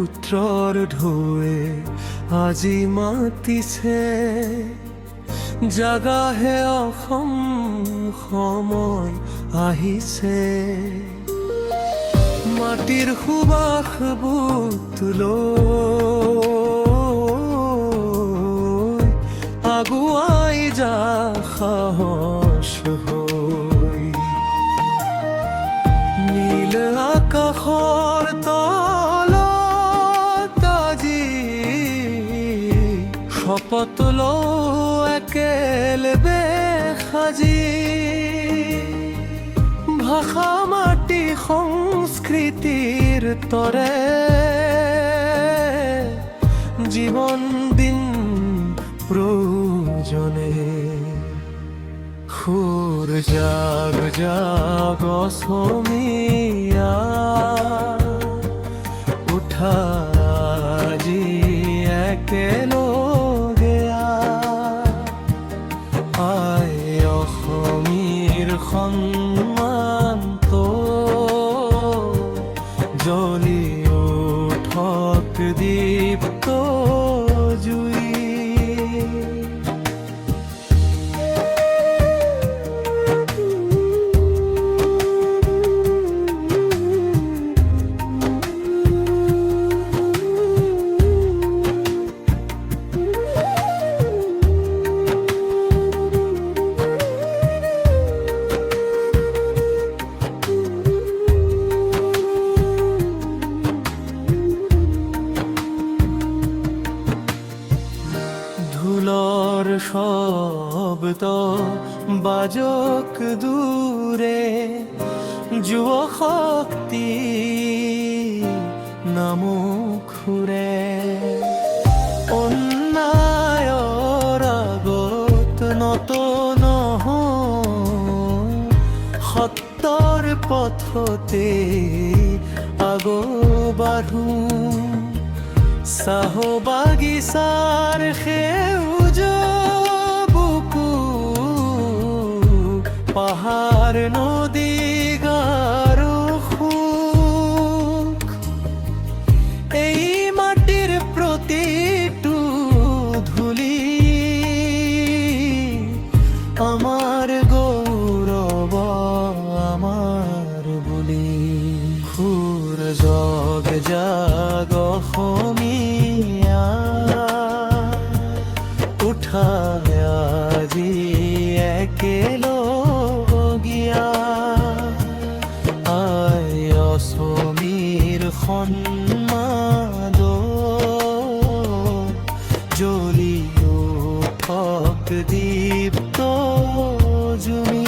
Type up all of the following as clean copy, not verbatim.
পুত্ৰৰ ঢৌৱে আজি মাতিছে, জাগাহে অসম সময় আহিছে। মাটিৰ সুবাস বুট লৈ আগুৱাই যা সাহস হৈ। নীল আকাশৰ তলত আজি শপত লওঁ একেলগে সাজি। ভাষা মাটি সংস্কৃতিৰ তৰে জীৱন দিন প্ৰয়োজনে। সুৰ জাগ জাগ অসমীয়া, উঠা আজি একেলগে আই। অসমীৰ সন্মানটো জ্বলি উঠক দীপ্ত জুই। ঢোলৰ শব্দ বাজক দূৰে, যুৱ শক্তি নামুক সুৰে। অন্যায়ৰ আগত নত নহওঁ, সত্যৰ পথতে আগবাঢ়ো। চাহ বাগিচাৰ সেউজ বুকু, পাহাৰ নদী গাৰো সুখ। এই মাটিৰ প্ৰতিটো ধূলি আমাৰ গৌৰৱ আমাৰ বুলি। সুৰ জগ জাগ অসমীয়া, উঠা আজি একেলগীয়া আই। অসমীৰ সন্মান জ্বলি উঠক দীপ্ত জুই।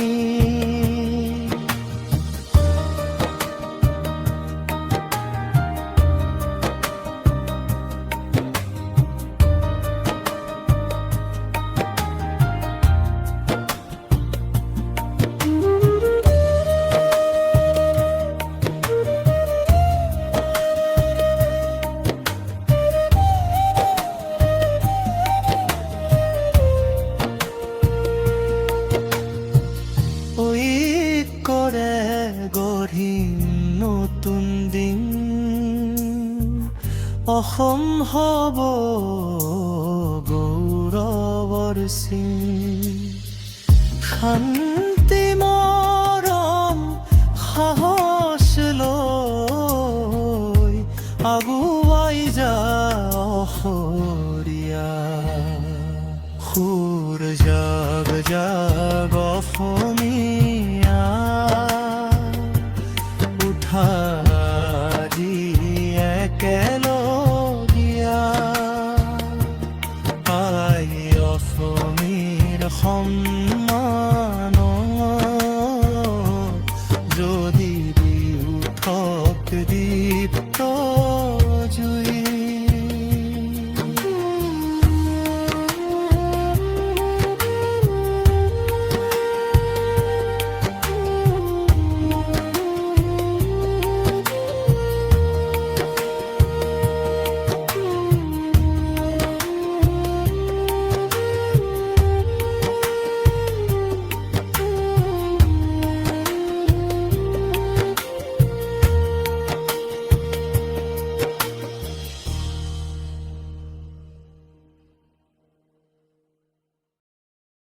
গঢ়িম নতুন দিন, অসম হ'ব গৌৰৱৰ চিন। শান্তি মৰম সাহস লৈ আগুৱাই যা অসমীয়া। সুৰ জাগ জাগ অসমীয়া,